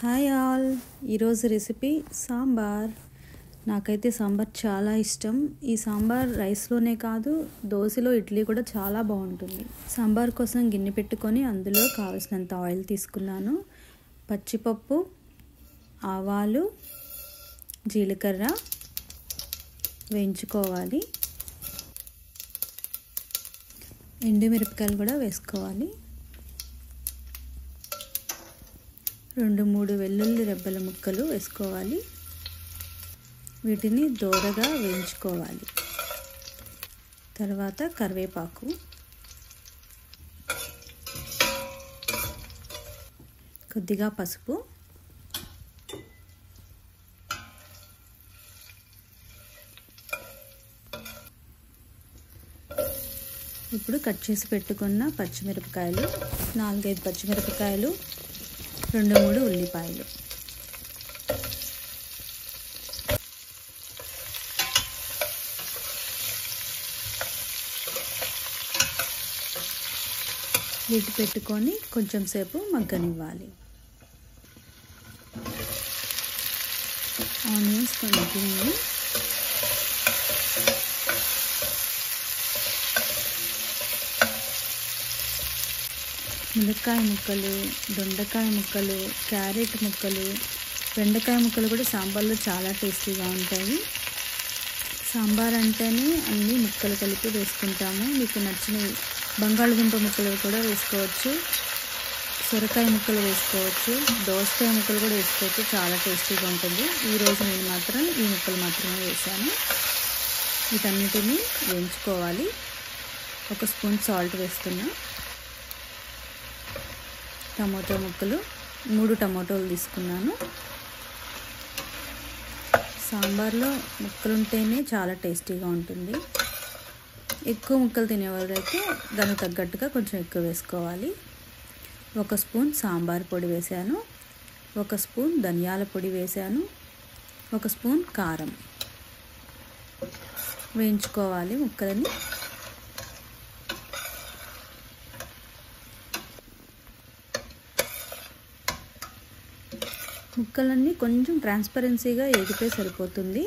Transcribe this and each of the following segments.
Hi all, ఈరోజు recipe sambar. నాకైతే సాంబార్ చాలా ఇష్టం. ఈ సాంబార్ రైస్లోనే కాదు, దోశలో, ఇడ్లీ కూడా చాలా బాగుంటుంది. సాంబార్ కోసం గిన్నె పెట్టుకొని అందులో కావలసినంత ఆయిల్ తీసుకున్నాను. పచ్చిపప్పు, ఆవాలు, జీలకర్ర వేయించుకోవాలి. ఎండుమిరపకాయలు కూడా వేసుకోవాలి. 2-3 వెల్లుల్లి రెబ్బల ముక్కలు వేసుకోవాలి. వీటిని దోరగా వేయించుకోవాలి. తర్వాత కరివేపాకు, కొద్దిగా పసుపు, ఇప్పుడు కట్ చేసి పెట్టుకున్న పచ్చిమిరపకాయలు, 4-5 పచ్చిమిరపకాయలు, 2-3 ఉల్లిపాయలు. వీటి పెట్టుకొని కొంచెం సేపు మగ్గనివ్వాలి. ఆనియన్స్ మగ్గినవి. మునక్కాయ ముక్కలు, దొండకాయ ముక్కలు, క్యారెట్ ముక్కలు, బెండకాయ ముక్కలు కూడా సాంబార్లో చాలా టేస్టీగా ఉంటాయి. సాంబార్ అంటేనే అన్ని ముక్కలు కలిపి వేసుకుంటాము. మీకు నచ్చినవి బంగాళదుంప ముక్కలు కూడా వేసుకోవచ్చు, సొరకాయ ముక్కలు వేసుకోవచ్చు, దోసకాయ ముక్కలు కూడా వేసుకోవచ్చు. చాలా టేస్టీగా ఉంటుంది. ఈరోజు నేను మాత్రం ఈ ముక్కలు మాత్రమే వేసాను. వీటన్నిటిని వేయించుకోవాలి. 1 స్పూన్ సాల్ట్ వేస్తున్నా. టమాటో ముక్కలు, 3 టమాటోలు తీసుకున్నాను. సాంబార్లో ముక్కలు ఉంటేనే చాలా టేస్టీగా ఉంటుంది. ఎక్కువ ముక్కలు తినేవారైతే దానికి తగ్గట్టుగా కొంచెం ఎక్కువ వేసుకోవాలి. 1 స్పూన్ సాంబార్ పొడి వేసాను, 1 స్పూన్ ధనియాల పొడి వేసాను, 1 స్పూన్ కారం వేయించుకోవాలి ముక్కలని. ముక్కలన్నీ కొంచెం ట్రాన్స్పరెన్సీగా ఎగితే సరిపోతుంది.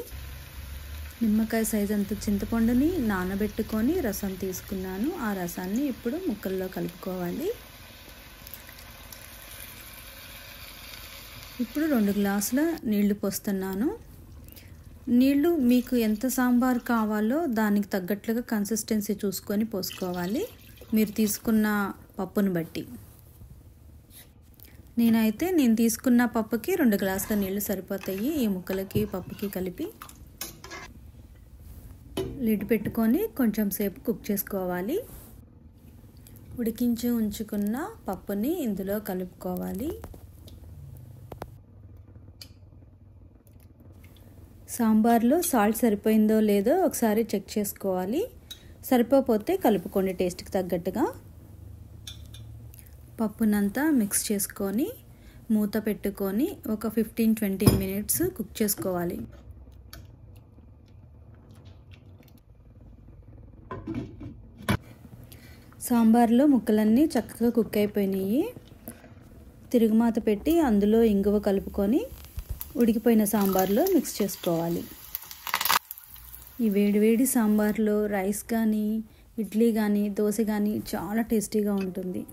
నిమ్మకాయ సైజ్ అంత చింతపండుని నానబెట్టుకొని రసం తీసుకున్నాను. ఆ రసాన్ని ఇప్పుడు ముక్కల్లో కలుపుకోవాలి. ఇప్పుడు 2 గ్లాసుల నీళ్లు పోస్తున్నాను. నీళ్లు మీకు ఎంత సాంబార్ కావాలో దానికి తగ్గట్లుగా కన్సిస్టెన్సీ చూసుకొని పోసుకోవాలి, మీరు తీసుకున్న పప్పును బట్టి. నేను తీసుకున్న పప్పుకి 2 గ్లాసుల నీళ్లు సరిపోతాయి. ఈ ముక్కలకి పప్పుకి కలిపి లిడ్ పెట్టుకొని కొంచెం సేపు కుక్ చేసుకోవాలి. ఉడికించి ఉంచుకున్న పప్పుని ఇందులో కలుపుకోవాలి. సాంబార్లో సాల్ట్ సరిపోయిందో లేదో ఒకసారి చెక్ చేసుకోవాలి. సరిపోతే కలుపుకోండి టేస్ట్కి తగ్గట్టుగా. పప్పునంతా మిక్స్ చేసుకొని మూత పెట్టుకొని ఒక 15-20 మినిట్స్ కుక్ చేసుకోవాలి. సాంబార్లో ముక్కలన్నీ చక్కగా కుక్ అయిపోయినాయి. తిరుగుమాత పెట్టి అందులో ఇంగువ కలుపుకొని ఉడికిపోయిన సాంబార్లో మిక్స్ చేసుకోవాలి. ఈ వేడివేడి సాంబార్లో రైస్ కానీ, ఇడ్లీ కానీ, దోశ కానీ చాలా టేస్టీగా ఉంటుంది.